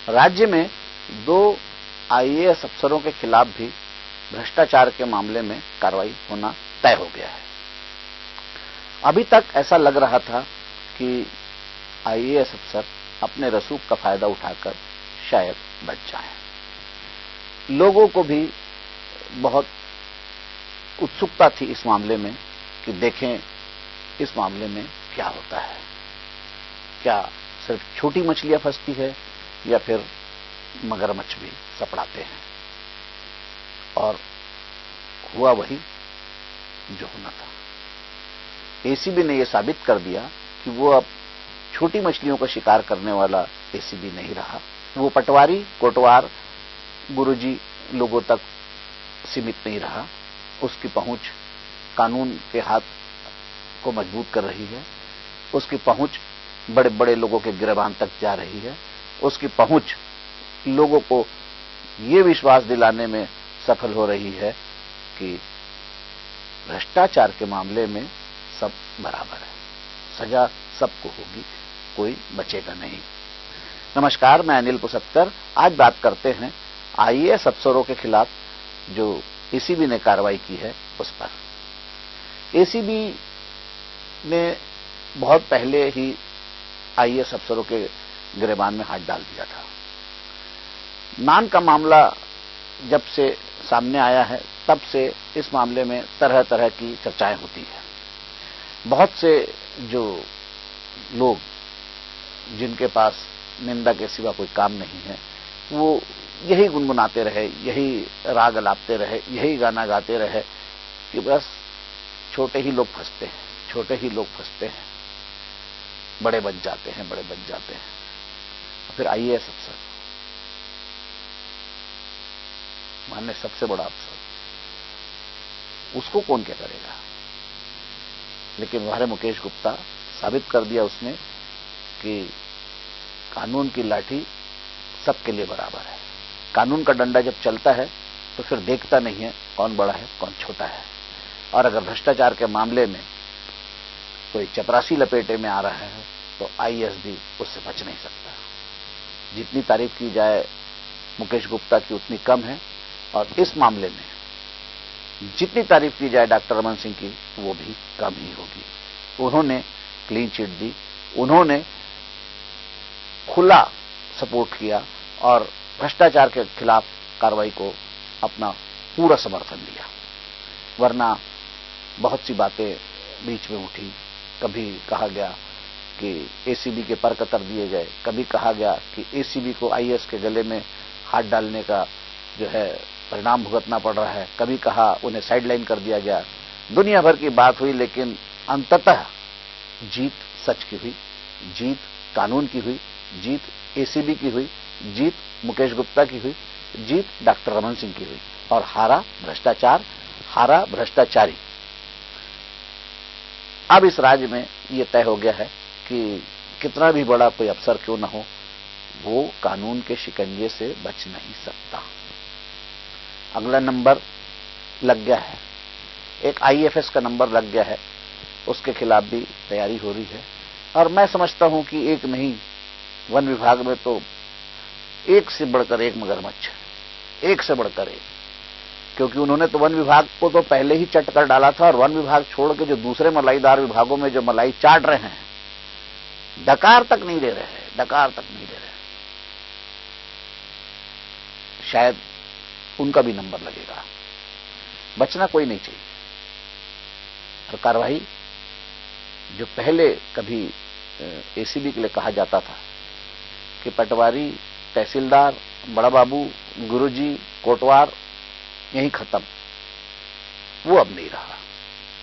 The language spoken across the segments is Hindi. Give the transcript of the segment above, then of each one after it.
राज्य में 2 आईएएस अफसरों के खिलाफ भी भ्रष्टाचार के मामले में कार्रवाई होना तय हो गया है। अभी तक ऐसा लग रहा था कि आईएएस अफसर अपने रसूख का फायदा उठाकर शायद बच जाएं। लोगों को भी बहुत उत्सुकता थी इस मामले में कि देखें इस मामले में क्या होता है, क्या सिर्फ छोटी मछलियां फंसती है या फिर मगरमच्छ भी सपड़ाते हैं। और हुआ वही जो होना था। एसीबी ने यह साबित कर दिया कि वो अब छोटी मछलियों का शिकार करने वाला एसीबी नहीं रहा। वो पटवारी, कोटवार, गुरुजी लोगों तक सीमित नहीं रहा। उसकी पहुंच कानून के हाथ को मजबूत कर रही है। उसकी पहुंच बड़े बड़े लोगों के गिरबान तक जा रही है। उसकी पहुंच लोगों को ये विश्वास दिलाने में सफल हो रही है कि भ्रष्टाचार के मामले में सब बराबर है, सजा सबको होगी, कोई बचेगा नहीं। नमस्कार, मैं अनिल पुसत्कर। आज बात करते हैं आईएएस अफसरों के खिलाफ जो एसीबी ने कार्रवाई की है उस पर। एसीबी ने बहुत पहले ही आईएएस अफसरों के गिरबान में हाथ डाल दिया था। नान का मामला जब से सामने आया है तब से इस मामले में तरह तरह की चर्चाएं होती है। बहुत से जो लोग जिनके पास निंदा के सिवा कोई काम नहीं है, वो यही गुनगुनाते रहे, यही राग अलापते रहे, यही गाना गाते रहे कि बस छोटे ही लोग फंसते हैं, छोटे ही लोग फंसते हैं, बड़े बच जाते हैं, बड़े बच जाते हैं। फिर आईएएस अफसर, मानने सबसे बड़ा अफसर, उसको कौन क्या करेगा। लेकिन वह मुकेश गुप्ता साबित कर दिया उसने कि कानून की लाठी सबके लिए बराबर है। कानून का डंडा जब चलता है तो फिर देखता नहीं है कौन बड़ा है कौन छोटा है। और अगर भ्रष्टाचार के मामले में कोई चपरासी लपेटे में आ रहा है तो आईएएस भी उससे बच नहीं सकता। जितनी तारीफ की जाए मुकेश गुप्ता की उतनी कम है, और इस मामले में जितनी तारीफ की जाए डॉक्टर रमन सिंह की वो भी कम ही होगी। उन्होंने क्लीन चिट दी, उन्होंने खुला सपोर्ट किया और भ्रष्टाचार के खिलाफ कार्रवाई को अपना पूरा समर्थन दिया। वरना बहुत सी बातें बीच में उठी। कभी कहा गया कि एसीबी के पर कतर दिए गए, कभी कहा गया कि एसीबी को आईएएस के गले में हाथ डालने का जो है परिणाम भुगतना पड़ रहा है, कभी कहा उन्हें साइडलाइन कर दिया गया। दुनिया भर की बात हुई, लेकिन अंततः जीत सच की हुई, जीत कानून की हुई, जीत एसीबी की हुई, जीत मुकेश गुप्ता की हुई, जीत डॉक्टर रमन सिंह की हुई। और हारा भ्रष्टाचार, हारा भ्रष्टाचारी। अब इस राज्य में यह तय हो गया है कि कितना भी बड़ा कोई अफसर क्यों न हो, वो कानून के शिकंजे से बच नहीं सकता। अगला नंबर लग गया है, एक आईएफएस का नंबर लग गया है, उसके खिलाफ भी तैयारी हो रही है। और मैं समझता हूं कि एक नहीं, वन विभाग में तो एक से बढ़कर एक मगरमच्छ, एक से बढ़कर एक। क्योंकि उन्होंने तो वन विभाग को तो पहले ही चट कर डाला था, और वन विभाग छोड़ के जो दूसरे मलाईदार विभागों में जो मलाई चाट रहे हैं, डकार तक नहीं दे रहे हैं, डकार तक नहीं दे रहे। शायद उनका भी नंबर लगेगा। बचना कोई नहीं चाहिए। और कार्रवाई जो पहले कभी एसीबी के लिए कहा जाता था कि पटवारी, तहसीलदार, बड़ा बाबू, गुरुजी, कोटवार यहीं खत्म, वो अब नहीं रहा।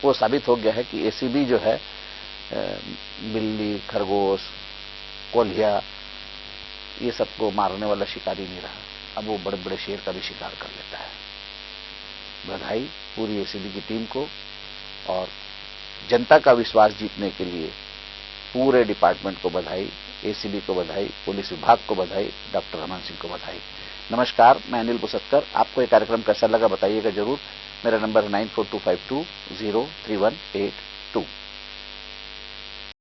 वो साबित हो गया है कि एसीबी जो है बिल्ली, खरगोश, कोल्हिया, ये सबको मारने वाला शिकारी नहीं रहा। अब वो बड़े बड़े शेर का भी शिकार कर लेता है। बधाई पूरी एसीबी की टीम को, और जनता का विश्वास जीतने के लिए पूरे डिपार्टमेंट को बधाई, एसीबी को बधाई, पुलिस विभाग को बधाई, डॉक्टर रमन सिंह को बधाई। नमस्कार, मैं अनिल पुसत्कर। आपको ये कार्यक्रम कैसा लगा बताइएगा जरूर। मेरा नंबर है 9425203182।